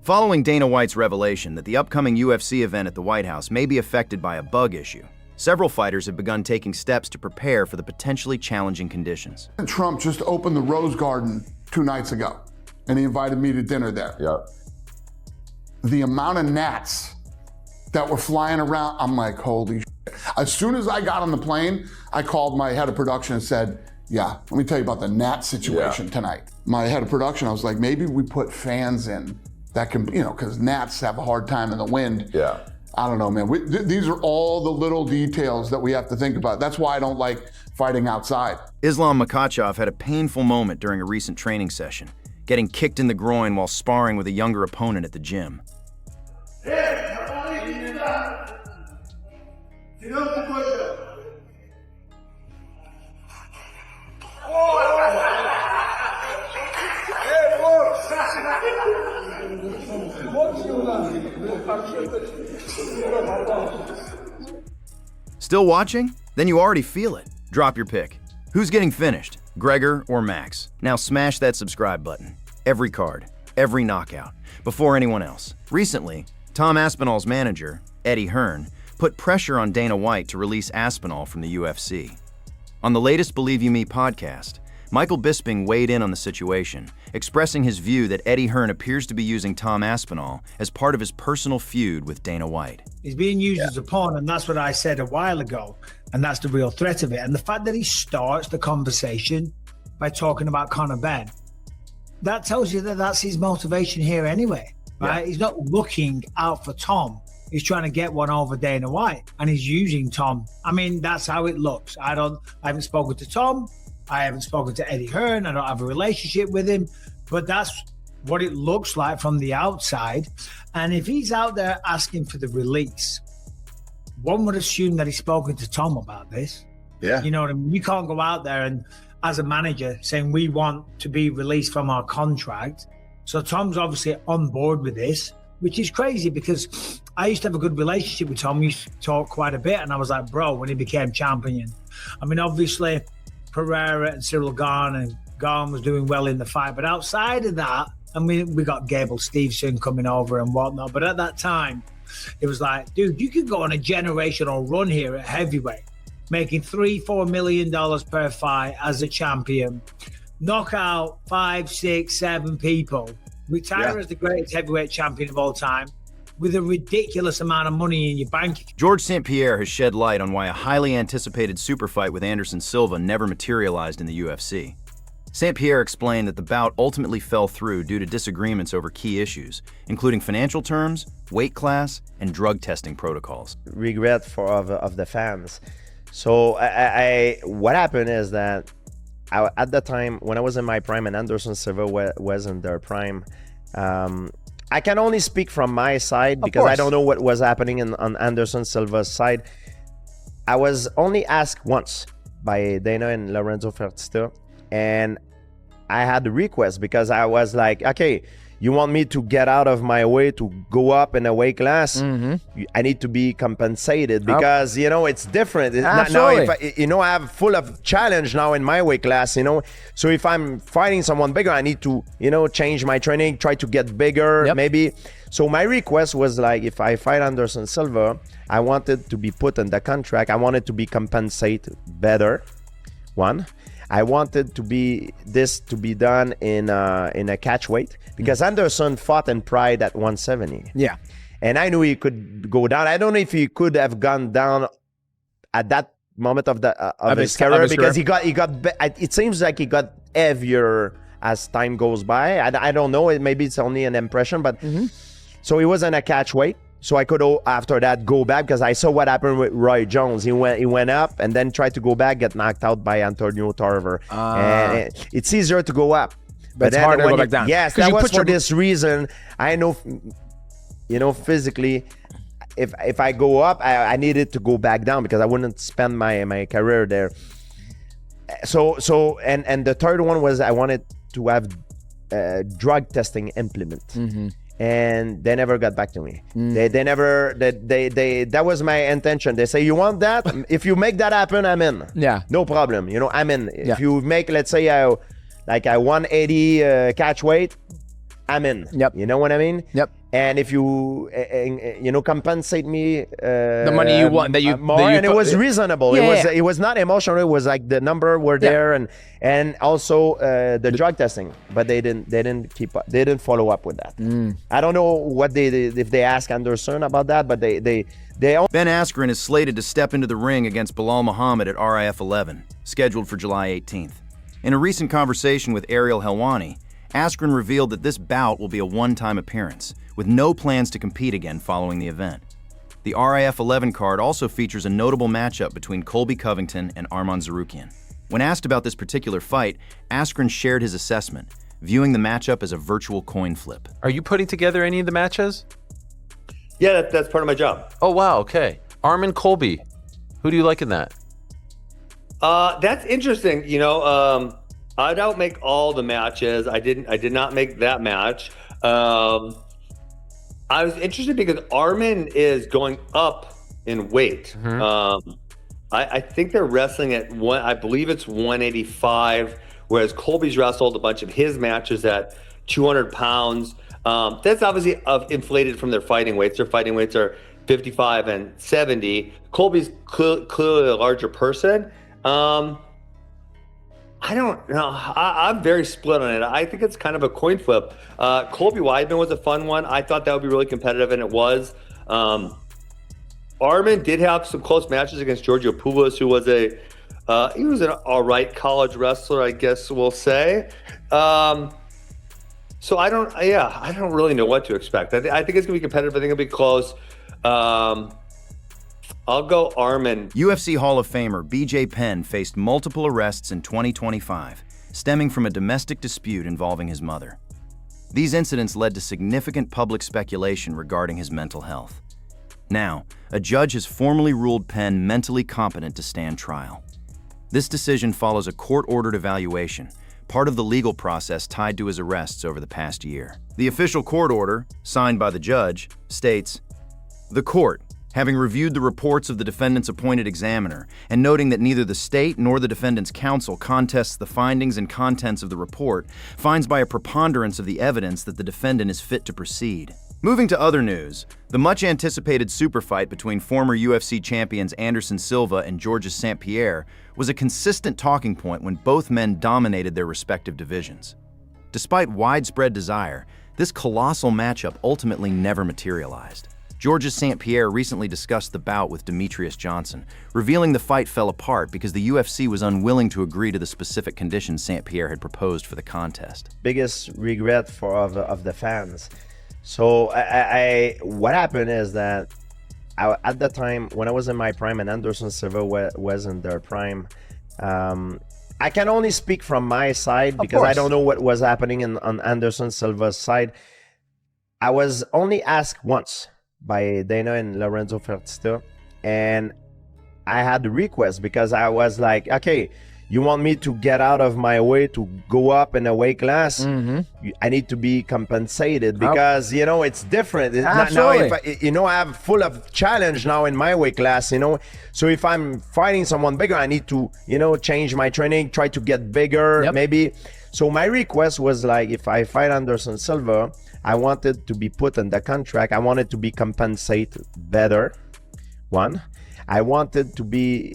Following Dana White's revelation that the upcoming UFC event at the White House may be affected by a bug issue, several fighters have begun taking steps to prepare for the potentially challenging conditions. Trump just opened the Rose Garden 2 nights ago, and he invited me to dinner there. Yep. The amount of gnats that were flying around, I'm like, holy shit. As soon as I got on the plane, I called my head of production and said, yeah, let me tell you about the gnat situation tonight. My head of production, I was like, maybe we put fans in that can, because gnats have a hard time in the wind. Yeah. I don't know, man. These are all the little details that we have to think about. That's why I don't like fighting outside. Islam Makhachev had a painful moment during a recent training session, getting kicked in the groin while sparring with a younger opponent at the gym. Still watching? Then you already feel it. Drop your pick. Who's getting finished? Gregor or Max? Now smash that subscribe button. Every card, every knockout, before anyone else. Recently, Tom Aspinall's manager, Eddie Hearn, put pressure on Dana White to release Aspinall from the UFC. On the latest Believe You Me podcast, Michael Bisping weighed in on the situation, expressing his view that Eddie Hearn appears to be using Tom Aspinall as part of his personal feud with Dana White. He's being used as a pawn, and that's what I said a while ago, and that's the real threat of it. And the fact that he starts the conversation by talking about Conor Ben, that tells you that that's his motivation here anyway, right? He's not looking out for Tom. He's trying to get one over Dana White, and he's using Tom. I mean, that's how it looks. I haven't spoken to Tom. I haven't spoken to Eddie Hearn. I don't have a relationship with him, but that's what it looks like from the outside. And if he's out there asking for the release, one would assume that he's spoken to Tom about this. Yeah. You know what I mean? You can't go out there and, as a manager, saying we want to be released from our contract. So Tom's obviously on board with this, which is crazy because I used to have a good relationship with Tom. We used to talk quite a bit, and I was like, bro, when he became champion. I mean, obviously, Pereira and Cyril Gane, and Gane was doing well in the fight. But outside of that, I mean, we got Gable Stevenson coming over and whatnot. But at that time, it was like, dude, you could go on a generational run here at heavyweight, making $3-4 million per fight as a champion, knock out 5, 6, 7 people, retire as the greatest heavyweight champion of all time, with a ridiculous amount of money in your bank. Georges St-Pierre has shed light on why a highly anticipated super fight with Anderson Silva never materialized in the UFC. St-Pierre explained that the bout ultimately fell through due to disagreements over key issues, including financial terms, weight class, and drug testing protocols. Regret of the fans. So what happened is that at the time when I was in my prime and Anderson Silva was in their prime, I can only speak from my side because I don't know what was happening on Anderson Silva's side. I was only asked once by Dana and Lorenzo Fertitta, and I had the request because I was like, okay, you want me to get out of my way to go up in a weight class? I need to be compensated because, it's different. Now if I have full of challenge now in my weight class, So if I'm fighting someone bigger, I need to, change my training, try to get bigger, maybe. So my request was like, if I fight Anderson Silva, I wanted to be put in the contract. I wanted to be compensated better, one. I wanted to be done in a catch weight because Anderson fought in Pride at 170. Yeah, and I knew he could go down. I don't know if he could have gone down at that moment of his career because he got. It seems like he got heavier as time goes by. I don't know. Maybe it's only an impression, but so he was in a catch weight. So I could, after that, go back because I saw what happened with Roy Jones. He went up and then tried to go back, get knocked out by Antonio Tarver. And it's easier to go up. But it's harder to go back down. Yes, that was for this reason. I know, physically, if I go up, I needed to go back down because I wouldn't spend my career there. So and the third one was I wanted to have drug testing implement. And they never got back to me. They never, that was my intention. They say, you want that? If you make that happen, I'm in. Yeah. No problem. I'm in. If you make, let's say, like a 180 catch weight, I'm in. Yep. You know what I mean? Yep. And if you, compensate me The money you want, more, and it was reasonable. Yeah, It was not emotional. It was like the number were there, and also the drug testing, but they didn't follow up with that. I don't know what if they ask Anderson about that, but they Ben Askren is slated to step into the ring against Belal Muhammad at RIF 11, scheduled for July 18th. In a recent conversation with Ariel Helwani, Askren revealed that this bout will be a one-time appearance, with no plans to compete again following the event. The RIF 11 card also features a notable matchup between Colby Covington and Arman Tsarukyan. When asked about this particular fight, Askren shared his assessment, viewing the matchup as a virtual coin flip. Are you putting together any of the matches? Yeah, that's part of my job. Oh, wow, okay. Arman Colby, who do you like in that? That's interesting. I don't make all the matches. I did not make that match. I was interested because Arman is going up in weight. I think they're wrestling at I believe it's 185, whereas Colby's wrestled a bunch of his matches at 200 pounds. That's obviously inflated from their fighting weights. Their fighting weights are 55 and 70. Colby's clearly a larger person. I don't know. I'm very split on it. I think it's kind of a coin flip. Colby Weidman was a fun one. I thought that would be really competitive, and it was. Arman did have some close matches against Giorgio Poulos, who was he was an all right college wrestler, I guess we'll say. So I don't really know what to expect. I think it's gonna be competitive. I think it'll be close. I'll go Arman. UFC Hall of Famer BJ Penn faced multiple arrests in 2025, stemming from a domestic dispute involving his mother. These incidents led to significant public speculation regarding his mental health. Now, a judge has formally ruled Penn mentally competent to stand trial. This decision follows a court-ordered evaluation, part of the legal process tied to his arrests over the past year. The official court order, signed by the judge, states, "The court, having reviewed the reports of the defendant's appointed examiner and noting that neither the state nor the defendant's counsel contests the findings and contents of the report, finds by a preponderance of the evidence that the defendant is fit to proceed." Moving to other news, the much-anticipated superfight between former UFC champions Anderson Silva and Georges St-Pierre was a consistent talking point when both men dominated their respective divisions. Despite widespread desire, this colossal matchup ultimately never materialized. Georges St-Pierre recently discussed the bout with Demetrius Johnson, revealing the fight fell apart because the UFC was unwilling to agree to the specific conditions St-Pierre had proposed for the contest. Biggest regret of the fans. So what happened is that at the time when I was in my prime and Anderson Silva was in their prime, I can only speak from my side because I don't know what was happening on Anderson Silva's side. I was only asked once by Dana and Lorenzo Fertitta, and I had the request because I was like, okay, you want me to get out of my way to go up in a weight class? I need to be compensated because it's different. Now if I have full of challenge now in my weight class, so if I'm fighting someone bigger, I need to change my training, try to get bigger, maybe. So my request was like, if I fight Anderson Silva, I wanted to be put in the contract. I wanted to be compensated better. One, I wanted to be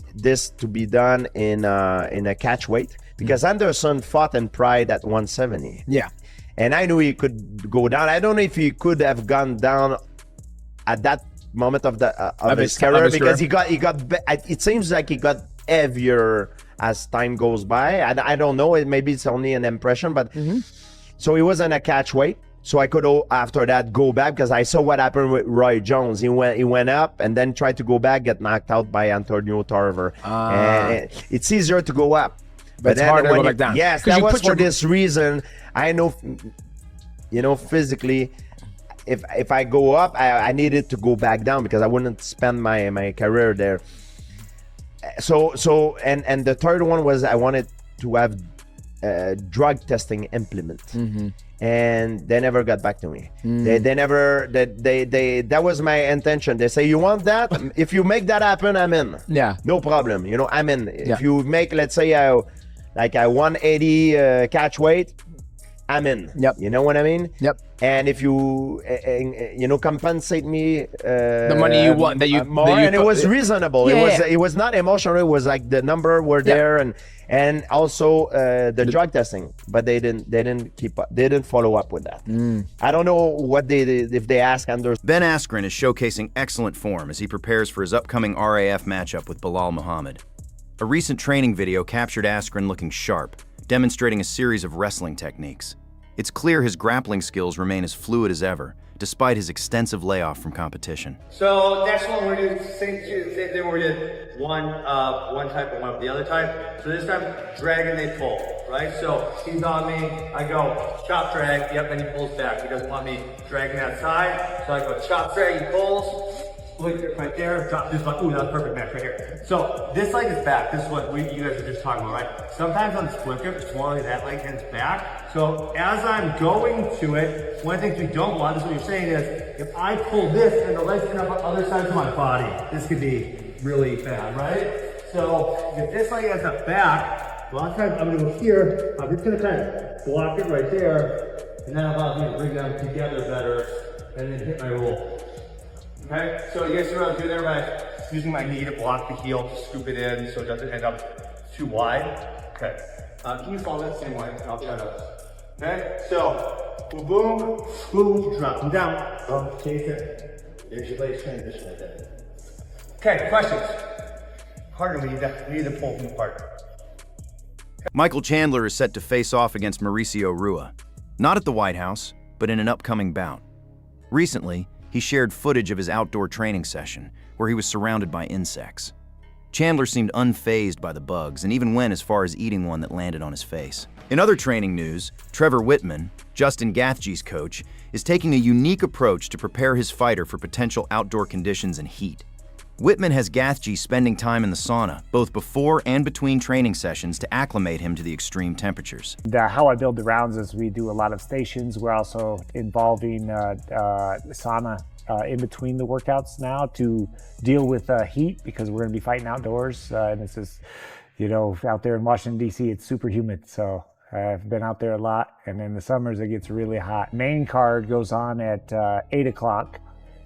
done in a catch weight because Anderson fought in Pride at 170. Yeah, and I knew he could go down. I don't know if he could have gone down at that moment of his career because he got. It seems like he got heavier as time goes by. I don't know. Maybe it's only an impression, but so he was in a catch weight. So I could after that go back because I saw what happened with Roy Jones. He went up and then tried to go back, get knocked out by Antonio Tarver. And it's easier to go up, but it's harder to go back down. Yes, that was for this reason. I know, physically, if I go up, I needed to go back down because I wouldn't spend my career there. So and the third one was I wanted to have drug testing implement. And they never got back to me. They never. That was my intention. They say, you want that? If you make that happen, I'm in. Yeah. No problem. I'm in. If you make, let's say, like a 180 catch weight, I'm in. Yep. You know what I mean? Yep. And if you, compensate me The money you want, that you more, that you and it was reasonable. Yeah, It was not emotional. It was like the number were there, and also the drug testing, but they didn't keep up. They didn't follow up with that. I don't know what they did, if they asked Anderson. Ben Askren is showcasing excellent form as he prepares for his upcoming RAF matchup with Belal Muhammad. A recent training video captured Askren looking sharp, demonstrating a series of wrestling techniques. It's clear his grappling skills remain as fluid as ever, despite his extensive layoff from competition. So next one we're doing same thing. We're doing one type and one of the other type. So this time drag and they pull, right? So he's on me, I go chop drag, yep, and he pulls back. He doesn't want me dragging that side, so I go chop drag, he pulls. Look right there, drop this one. Ooh, that's a perfect match right here. So this leg is back. This is what you guys are just talking about, right? Sometimes on split grip, it's more like that leg ends back. So as I'm going to it, one of the things we don't want, this is what you're saying is, if I pull this and the leg's end up on the other side of my body, this could be really bad, right? So if this leg ends up back, a lot of times I'm gonna go here, I'm just gonna kind of block it right there, and that allows me to bring them together better, and then hit my roll. Okay, so you guys see what I was doing there by using my knee to block the heel, to scoop it in so it doesn't end up too wide. Okay, can you follow that same way? And I'll try to. Okay, so boom, boom, boom, drop them down, boom, chase it. There's your leg transition right there. Okay, questions? Harder, we need to pull them apart. Michael Chandler is set to face off against Mauricio Rua, not at the White House, but in an upcoming bout. Recently, he shared footage of his outdoor training session, where he was surrounded by insects. Chandler seemed unfazed by the bugs and even went as far as eating one that landed on his face. In other training news, Trevor Whitman, Justin Gaethje's coach, is taking a unique approach to prepare his fighter for potential outdoor conditions and heat. Whitman has Gaethje spending time in the sauna, both before and between training sessions, to acclimate him to the extreme temperatures. How I build the rounds is we do a lot of stations. We're also involving sauna in between the workouts now to deal with heat, because we're going to be fighting outdoors. And this is, out there in Washington, D.C., it's super humid. So I've been out there a lot. And in the summers, it gets really hot. Main card goes on at 8 o'clock.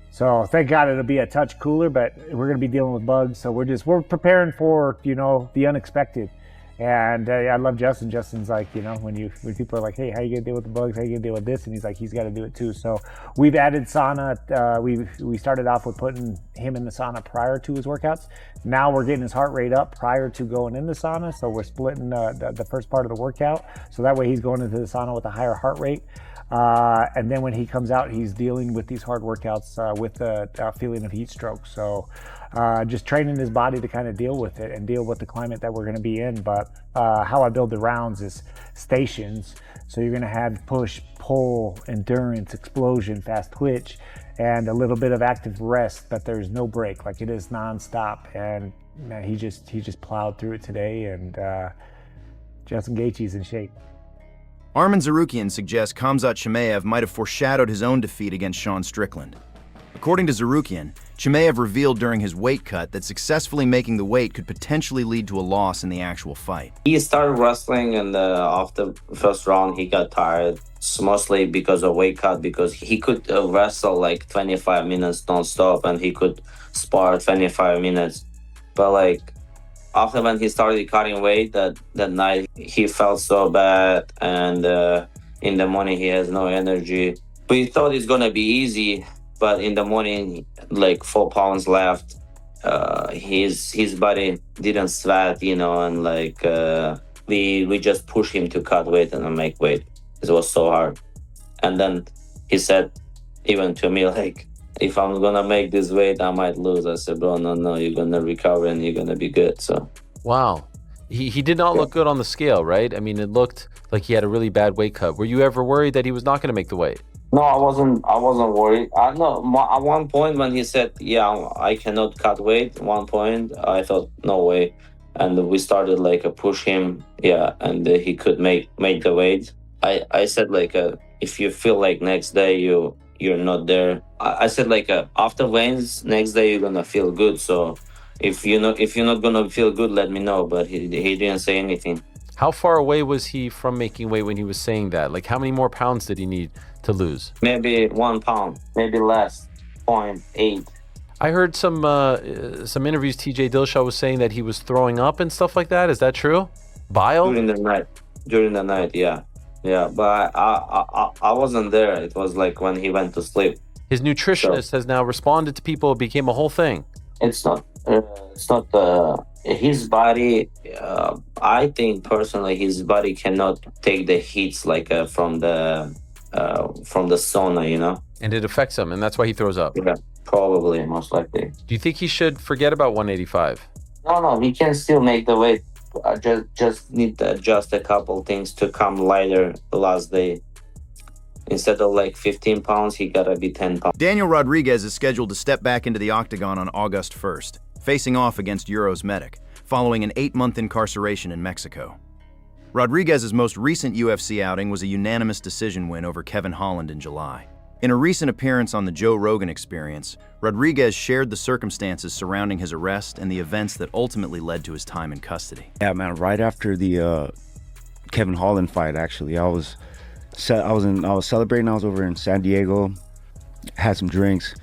So thank God it'll be a touch cooler, but we're going to be dealing with bugs. So we're preparing for, the unexpected. And I love Justin. Justin's like, when people are like, hey, how you going to deal with the bugs? How you going to deal with this? And he's like, he's got to do it too. So we've added sauna. We started off with putting him in the sauna prior to his workouts. Now we're getting his heart rate up prior to going in the sauna. So we're splitting the first part of the workout. So that way he's going into the sauna with a higher heart rate. And then when he comes out, he's dealing with these hard workouts with the feeling of heat stroke. So just training his body to kind of deal with it and deal with the climate that we're going to be in. But how I build the rounds is stations. So you're going to have push, pull, endurance, explosion, fast twitch, and a little bit of active rest, but there's no break. Like, it is nonstop. And man, he just plowed through it today, and Justin Gaethje's in shape. Arman Tsarukyan suggests Khamzat Chimaev might have foreshadowed his own defeat against Sean Strickland. According to Tsarukyan, Chimaev revealed during his weight cut that successfully making the weight could potentially lead to a loss in the actual fight. He started wrestling, and after the first round, he got tired. It's mostly because of weight cut, because he could wrestle like 25 minutes non-stop, and he could spar 25 minutes. But after when he started cutting weight that night, he felt so bad, and in the morning he has no energy. We thought it's gonna be easy, but in the morning, 4 pounds left. His body didn't sweat, and we just pushed him to cut weight and make weight. It was so hard. And then he said even to me, if I'm gonna make this weight, I might lose. I said, bro, no, you're gonna recover and you're gonna be good. So wow, he did not look good on the scale, right? I mean, it looked like he had a really bad weight cut. Were you ever worried that he was not going to make the weight? No, I wasn't worried. I know at one point when he said, yeah, I cannot cut weight, one point I thought, no way. And we started push him, and he could make the weight. I said if you feel next day you're not there, I said after weigh-ins, next day you're gonna feel good. So if you're not gonna feel good, let me know. But he didn't say anything. How far away was he from making weight when he was saying that? Like, how many more pounds did he need to lose? Maybe 1 pound, maybe less, 0.8. I heard some interviews. TJ Dillashaw was saying that he was throwing up and stuff like that. Is that true? Bile? During the night, yeah. But I wasn't there. It was like when he went to sleep. His nutritionist has now responded to people. It became a whole thing. It's not his body. I think personally, his body cannot take the heats like from the sauna, you know. And it affects him, and that's why he throws up. Yeah, probably, most likely. Do you think he should forget about 185? No, he can still make the weight. Just need to adjust a couple things to come lighter the last day. Instead of like 15 pounds, he gotta be 10 pounds. Daniel Rodriguez is scheduled to step back into the octagon on August 1st, facing off against Euros Medic, following an 8-month incarceration in Mexico. Rodriguez's most recent UFC outing was a unanimous decision win over Kevin Holland in July. In a recent appearance on the Joe Rogan Experience, Rodriguez shared the circumstances surrounding his arrest and the events that ultimately led to his time in custody. Yeah, man, right after the Kevin Holland fight, actually, I was celebrating. I was over in San Diego, had some drinks,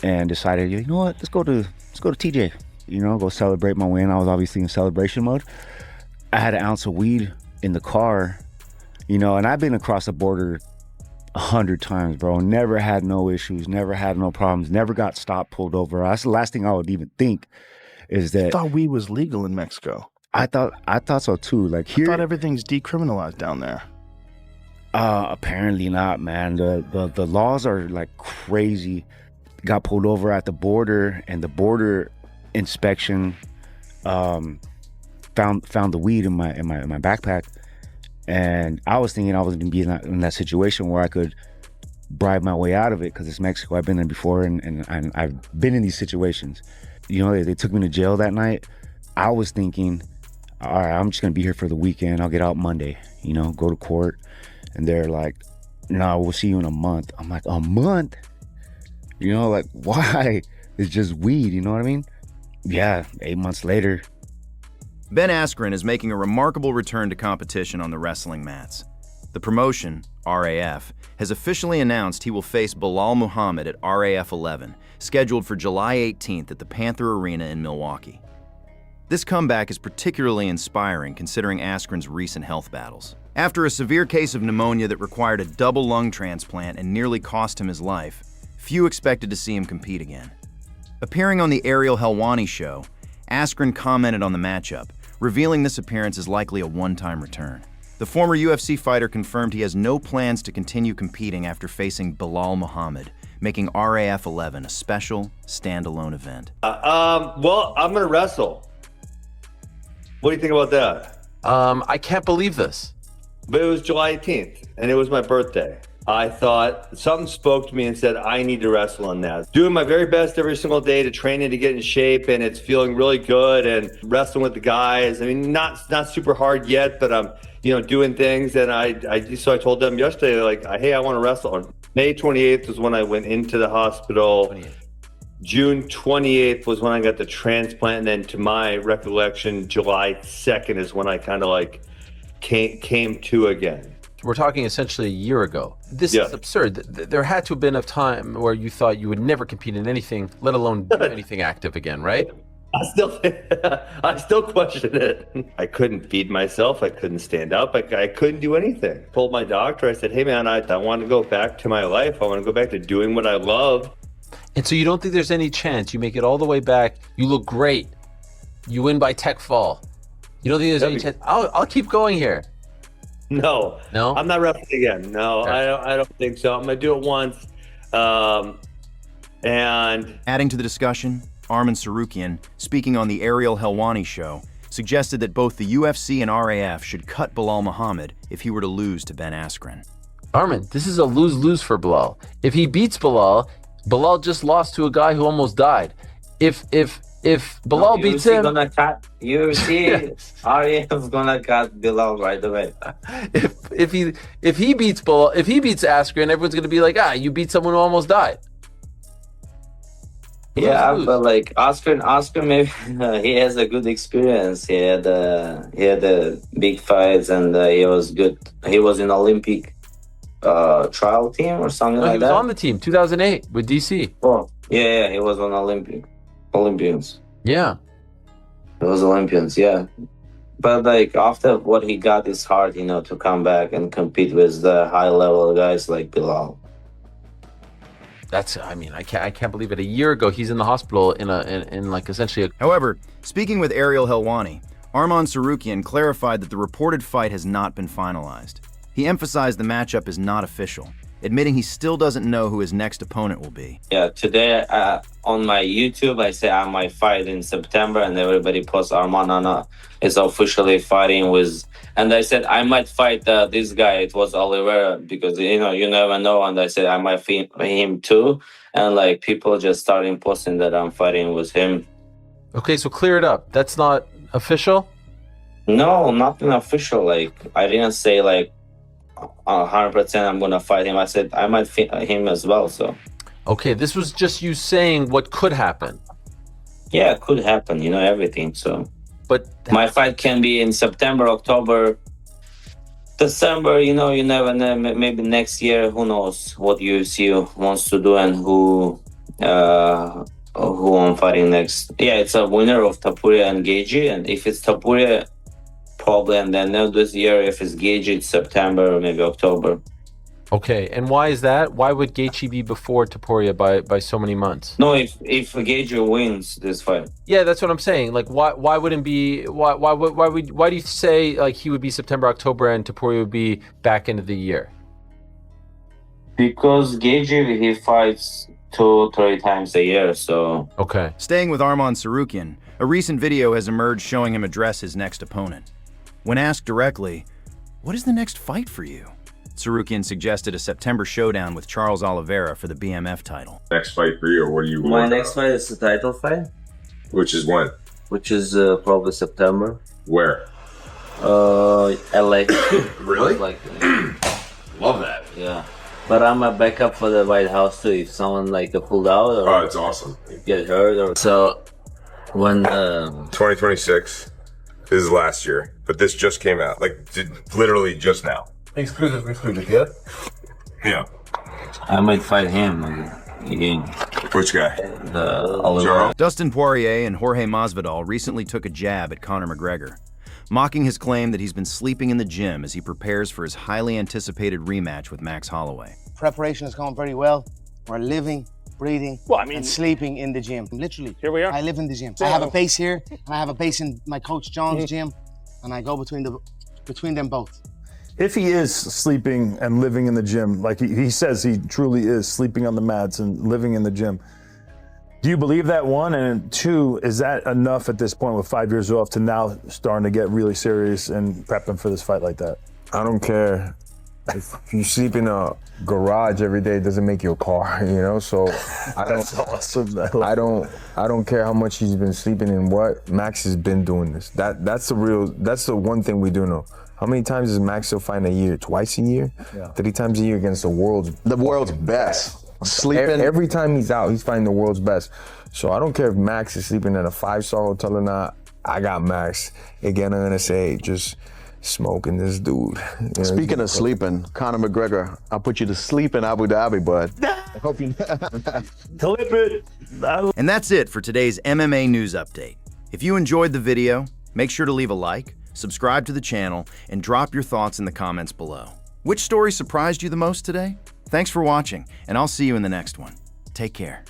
and decided, you know what, let's go to TJ, go celebrate my win. I was obviously in celebration mode. I had an ounce of weed in the car, and I've been across the border 100 times, bro. Never had no issues, never had no problems, never got stopped, pulled over. That's the last thing I would even think is that. I thought weed was legal in Mexico. I thought so too. Like here, I thought everything's decriminalized down there. Apparently not, man. The laws are like crazy. Got pulled over at the border, and the border inspection found the weed in my backpack. And I was thinking I was going to be in that situation where I could bribe my way out of it because it's Mexico. I've been there before, and I've been in these situations. They took me to jail that night. I was thinking, all right, I'm just going to be here for the weekend. I'll get out Monday, go to court. And they're like, no, we'll see you in a month. I'm like, a month? Like, why? It's just weed, you know what I mean? Yeah, 8 months later. Ben Askren is making a remarkable return to competition on the wrestling mats. The promotion, RAF, has officially announced he will face Belal Muhammad at RAF 11, scheduled for July 18th at the Panther Arena in Milwaukee. This comeback is particularly inspiring considering Askren's recent health battles. After a severe case of pneumonia that required a double lung transplant and nearly cost him his life, few expected to see him compete again. Appearing on the Ariel Helwani show, Askren commented on the matchup, revealing this appearance is likely a one-time return. The former UFC fighter confirmed he has no plans to continue competing after facing Belal Muhammad, making RAF 11 a special, standalone event. Well, I'm going to wrestle. What do you think about that? I can't believe this. But it was July 18th, and it was my birthday. I thought something spoke to me and said, I need to wrestle on that. Doing my very best every single day to train and to get in shape, and it's feeling really good, and wrestling with the guys. I mean, not super hard yet, but I'm, doing things. And so I told them yesterday, like, hey, I want to wrestle. On May 28th was when I went into the hospital. 28th. June 28th was when I got the transplant, and then to my recollection, July 2nd is when I kind of like came to again. We're talking essentially a year ago. This is absurd. There had to have been a time where you thought you would never compete in anything, let alone do anything active again, right? I still question it. I couldn't feed myself. I couldn't stand up. I couldn't do anything. I told my doctor, I said, hey man, I want to go back to my life. I want to go back to doing what I love. And so you don't think there's any chance you make it all the way back? You look great. You win by tech fall. You don't think there's any chance? I'll keep going here. No, I'm not wrestling again. No, okay. I don't think so. I'm gonna do it once. And adding to the discussion, Arman Tsarukyan, speaking on the Ariel Helwani show, suggested that both the UFC and RAF should cut Belal Muhammad if he were to lose to Ben Askren. Arman, this is a lose-lose for Belal. If he beats Belal just lost to a guy who almost died. If Belal beats him, UFC RAF gonna cut Belal right away. If he beats Belal, if he beats Askren, everyone's gonna be like, you beat someone who almost died. Yeah, Lose-lose. but like Askren, maybe he has a good experience. He had big fights, and he was good. He was in Olympic trial team or something No, like he was that. on the team 2008 with DC. Oh, yeah, he was on Olympians. Yeah. It was Olympians, yeah. But like after what he got, it's hard, to come back and compete with the high level guys like Belal. I can't believe it. A year ago, he's in the hospital in like essentially However, speaking with Ariel Helwani, Arman Tsarukyan clarified that the reported fight has not been finalized. He emphasized the matchup is not official, admitting he still doesn't know who his next opponent will be. Yeah, today on my YouTube, I say I might fight in September, and everybody posts Arman is officially fighting with. And I said I might fight this guy. It was Oliveira because you never know. And I said I might fight him too. And like people just starting posting that I'm fighting with him. Okay, so clear it up. That's not official? No, nothing official. Like I didn't say like 100% I'm gonna fight him. I said I might fight him as well. So. Okay, this was just you saying what could happen. Yeah, it could happen. Everything. So. But my fight can be in September, October, December. You never know. Maybe next year. Who knows what UFC wants to do and who I'm fighting next. Yeah, it's a winner of Topuria and Gaethje, and if it's Topuria, probably, and then this year if it's Gaethje, it's September or maybe October. Okay, and why is that? Why would Gaethje be before Topuria by so many months? No, if Gaethje wins this fight. Yeah, that's what I'm saying. Like, why wouldn't be? Why do you say like he would be September, October, and Topuria would be back into the year? Because Gaethje he fights 2-3 times a year, so. Okay. Staying with Arman Tsarukyan, a recent video has emerged showing him address his next opponent. When asked directly, "What is the next fight for you?" Tsarukyan suggested a September showdown with Charles Oliveira for the BMF title. Next fight for you, or what do you want? My next fight is the title fight. Which is when? Which is probably September. Where? LA. Really? Love that. Yeah. But I'm a backup for the White House too. If someone pulled out or it's awesome. get hurt or so. When 2026 is last year, but this just came out, literally just now. Exclusive, yeah? Yeah. I might fight him again. Which guy? Oliver. Dustin Poirier and Jorge Masvidal recently took a jab at Conor McGregor, mocking his claim that he's been sleeping in the gym as he prepares for his highly anticipated rematch with Max Holloway. Preparation has gone very well. We're living, breathing, and sleeping in the gym. Literally, here we are. I live in the gym. I have a base here, and I have a base in my coach John's gym, and I go between them both. If he is sleeping and living in the gym, like he says he truly is sleeping on the mats and living in the gym, do you believe that, one? And two, is that enough at this point with 5 years off to now starting to get really serious and prepping for this fight like that? I don't care. If you sleep in a garage every day, it doesn't make you a car, So I don't. That's awesome. I don't care how much he's been sleeping and what. Max has been doing this. That's the one thing we do know. How many times is Max still fighting a year? Twice a year? Yeah. 3 times a year against the world's best. Sleeping. Every time he's out, he's fighting the world's best. So I don't care if Max is sleeping at a 5-star hotel or not. I got Max. Again, I'm gonna say just smoking this dude. Speaking of sleeping, Conor McGregor, I'll put you to sleep in Abu Dhabi, bud. I hope you. Clip it. And that's it for today's MMA news update. If you enjoyed the video, make sure to leave a like, subscribe to the channel, and drop your thoughts in the comments below. Which story surprised you the most today? Thanks for watching, and I'll see you in the next one. Take care.